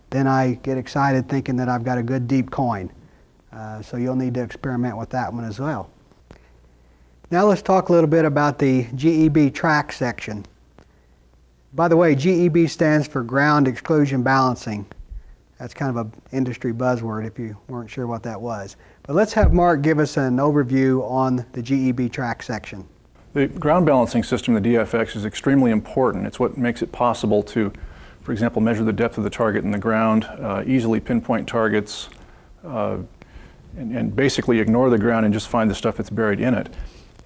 then I get excited thinking that I've got a good deep coin. So you'll need to experiment with that one as well. Now let's talk a little bit about the G.E.B. track section. By the way, G.E.B. stands for ground exclusion balancing. That's kind of an industry buzzword if you weren't sure what that was. But let's have Mark give us an overview on the G.E.B. track section. The ground balancing system, the DFX, is extremely important. It's what makes it possible to, for example, measure the depth of the target in the ground, easily pinpoint targets, and basically ignore the ground and just find the stuff that's buried in it.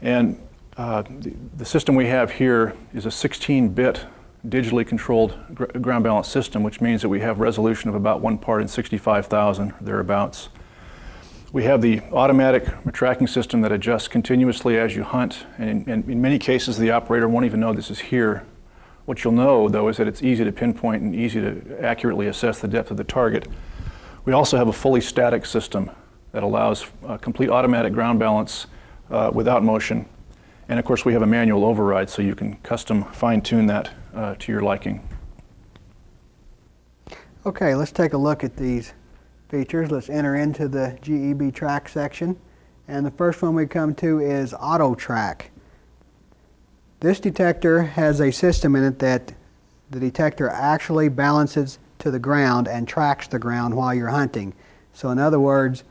And the system we have here is a 16-bit digitally controlled ground balance system, which means that we have resolution of about 1 part in 65,000, thereabouts. We have the automatic tracking system that adjusts continuously as you hunt, and in many cases the operator won't even know this is here. What you'll know, though, is that it's easy to pinpoint and easy to accurately assess the depth of the target. We also have a fully static system that allows complete automatic ground balance without motion. And of course we have a manual override, so you can custom fine-tune that to your liking. Okay, let's take a look at these features. Let's enter into the G.E.B. track section. And the first one we come to is AUTOTRAC. This detector has a system in it that the detector actually balances to the ground and tracks the ground while you're hunting. So in other words,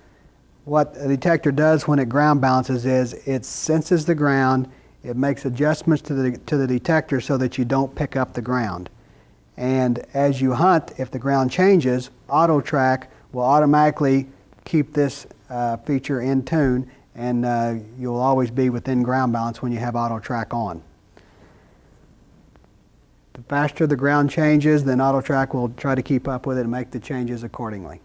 what a detector does when it ground balances is it senses the ground, it makes adjustments to the detector so that you don't pick up the ground. And as you hunt, if the ground changes, AUTOTRAC will automatically keep this feature in tune, and you'll always be within ground balance when you have AUTOTRAC on. The faster the ground changes, then AUTOTRAC will try to keep up with it and make the changes accordingly.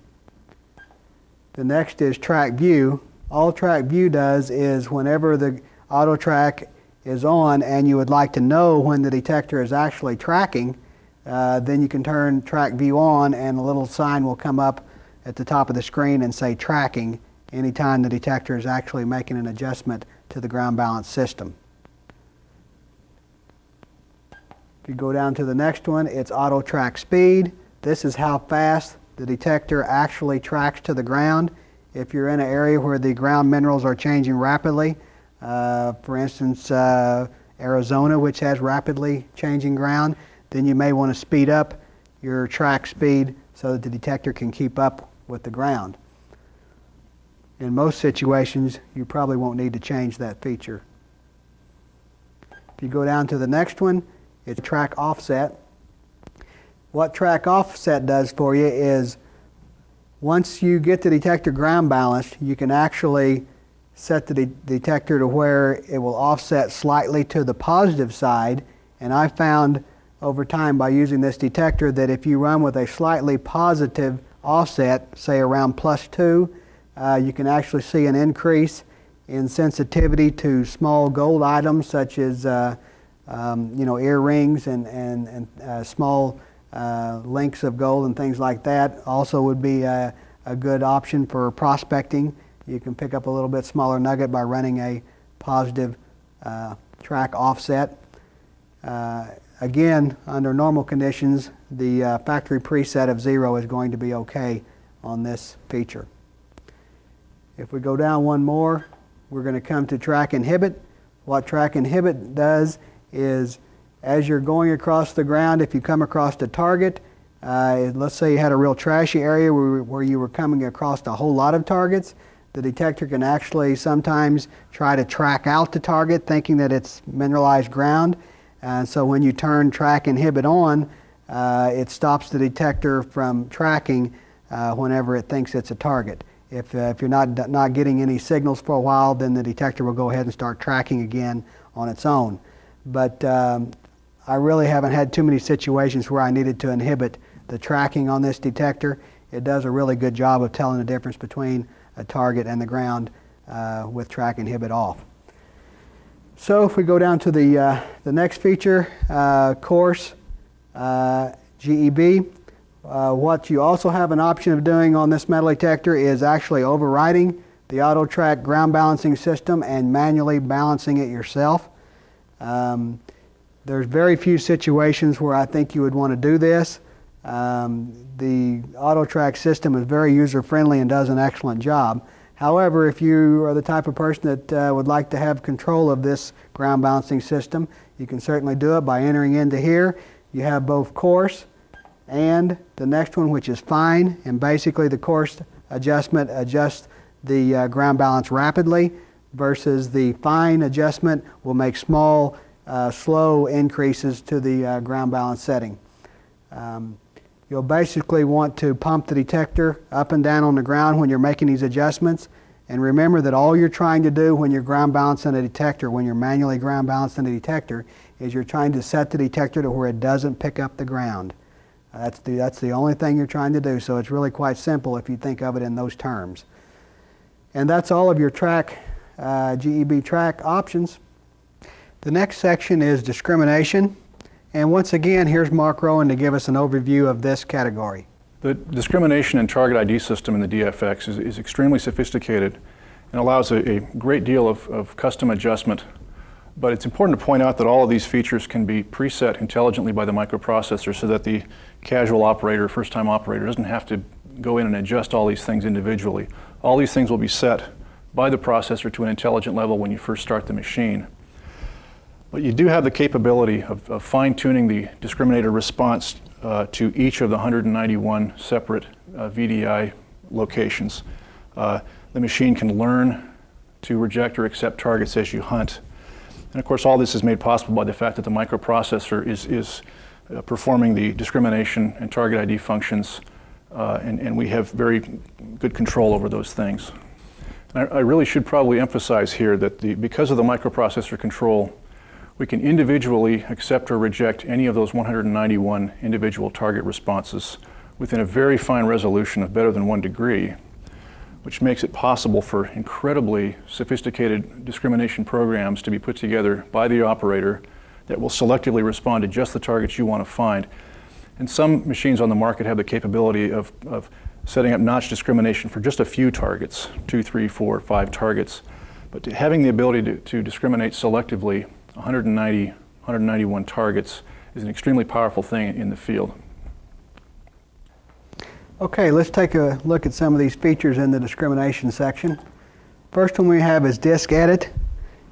The next is track view. All track view does is whenever the AUTOTRAC is on and you would like to know when the detector is actually tracking, then you can turn track view on and a little sign will come up at the top of the screen and say tracking anytime the detector is actually making an adjustment to the ground balance system. If you go down to the next one, it's AUTOTRAC speed. This is how fast the detector actually tracks to the ground. If you're in an area where the ground minerals are changing rapidly, for instance Arizona, which has rapidly changing ground, then you may want to speed up your track speed so that the detector can keep up with the ground. In most situations, you probably won't need to change that feature. If you go down to the next one, it's track offset. What track offset does for you is once you get the detector ground balanced, you can actually set the detector to where it will offset slightly to the positive side. And I found over time by using this detector that if you run with a slightly positive offset, say around +2, you can actually see an increase in sensitivity to small gold items such as earrings and small links of gold and things like that. Also would be a good option for prospecting. You can pick up a little bit smaller nugget by running a positive track offset. Again, under normal conditions, the factory preset of 0 is going to be okay on this feature. If we go down one more, we're going to come to track inhibit. What track inhibit does is as you're going across the ground, if you come across a target, let's say you had a real trashy area where you were coming across a whole lot of targets, the detector can actually sometimes try to track out the target thinking that it's mineralized ground. And so when you turn track inhibit on, it stops the detector from tracking whenever it thinks it's a target. If you're not getting any signals for a while, then the detector will go ahead and start tracking again on its own. But I really haven't had too many situations where I needed to inhibit the tracking on this detector. It does a really good job of telling the difference between a target and the ground with track inhibit off. So if we go down to the next feature, COARSE, G.E.B. What you also have an option of doing on this metal detector is actually overriding the AUTOTRAC ground balancing system and manually balancing it yourself. There's very few situations where I think you would want to do this. The AUTOTRAC system is very user-friendly and does an excellent job. However, if you are the type of person that would like to have control of this ground balancing system, you can certainly do it by entering into here. You have both COARSE and the next one, which is fine, and basically the COARSE adjustment adjusts the ground balance rapidly, versus the fine adjustment will make small, slow increases to the ground balance setting. You'll basically want to pump the detector up and down on the ground when you're making these adjustments. And remember that all you're trying to do when you're ground balancing a detector, when you're manually ground balancing a detector, is you're trying to set the detector to where it doesn't pick up the ground. That's the only thing you're trying to do. So it's really quite simple if you think of it in those terms. And that's all of your track, G.E.B. track options. The next section is discrimination. And once again, here's Mark Rowan to give us an overview of this category. The discrimination and target ID system in the DFX is extremely sophisticated and allows a great deal of custom adjustment. But it's important to point out that all of these features can be preset intelligently by the microprocessor so that the casual operator, first-time operator, doesn't have to go in and adjust all these things individually. All these things will be set by the processor to an intelligent level when you first start the machine. But you do have the capability of fine-tuning the discriminator response to each of the 191 separate VDI locations. The machine can learn to reject or accept targets as you hunt. And of course, all this is made possible by the fact that the microprocessor is performing the discrimination and target ID functions, and we have very good control over those things. And I really should probably emphasize here that because of the microprocessor control, we can individually accept or reject any of those 191 individual target responses within a very fine resolution of better than 1 degree, which makes it possible for incredibly sophisticated discrimination programs to be put together by the operator that will selectively respond to just the targets you want to find. And some machines on the market have the capability of setting up notch discrimination for just a few targets, 2, 3, 4, 5 targets. But having the ability to discriminate selectively 191 targets is an extremely powerful thing in the field. Okay, let's take a look at some of these features in the discrimination section. First one we have is Disk Edit.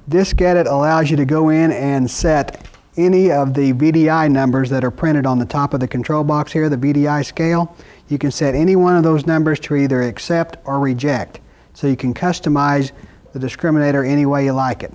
Disk Edit allows you to go in and set any of the VDI numbers that are printed on the top of the control box here, the VDI scale. You can set any one of those numbers to either accept or reject. So you can customize the discriminator any way you like it.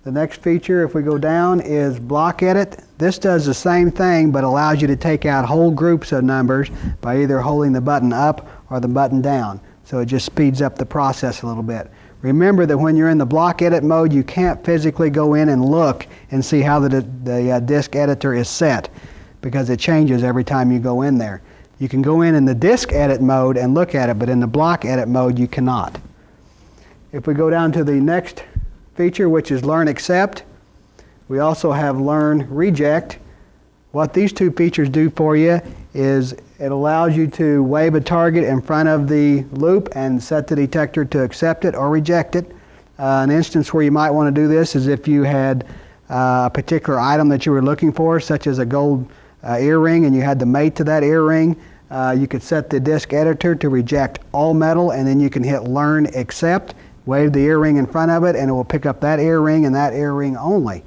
The next feature, if we go down, is Block Edit. This does the same thing, but allows you to take out whole groups of numbers by either holding the button up or the button down. So it just speeds up the process a little bit. Remember that when you're in the Block Edit mode, you can't physically go in and look and see how the disk editor is set, because it changes every time you go in there. You can go in the Disk Edit mode and look at it, but in the Block Edit mode, you cannot. If we go down to the next feature, which is Learn Accept, we also have Learn Reject. What these two features do for you is it allows you to wave a target in front of the loop and set the detector to accept it or reject it. An instance where you might want to do this is if you had a particular item that you were looking for, such as a gold earring, and you had the mate to that earring. You could set the disk editor to reject all metal, and then you can hit Learn Accept, wave the earring in front of it, and it will pick up that earring and that earring only.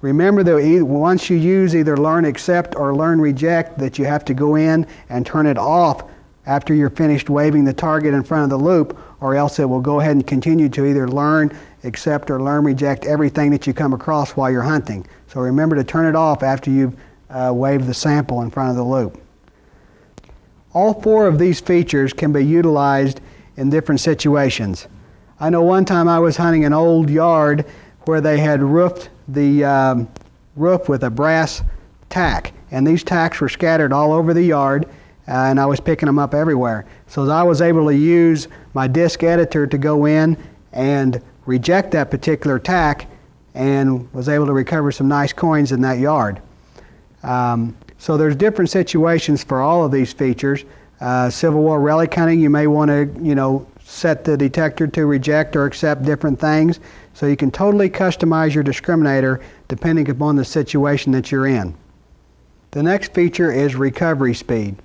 Remember that once you use either Learn Accept or Learn Reject, that you have to go in and turn it off after you're finished waving the target in front of the loop, or else it will go ahead and continue to either Learn Accept or Learn Reject everything that you come across while you're hunting. So remember to turn it off after you've waved the sample in front of the loop. All four of these features can be utilized in different situations. I know one time I was hunting an old yard where they had roofed the roof with a brass tack, and these tacks were scattered all over the yard, and I was picking them up everywhere. So I was able to use my disk editor to go in and reject that particular tack, and was able to recover some nice coins in that yard. So there's different situations for all of these features. Civil War relic hunting, you may want to, set the detector to reject or accept different things. So you can totally customize your discriminator depending upon the situation that you're in. The next feature is recovery speed.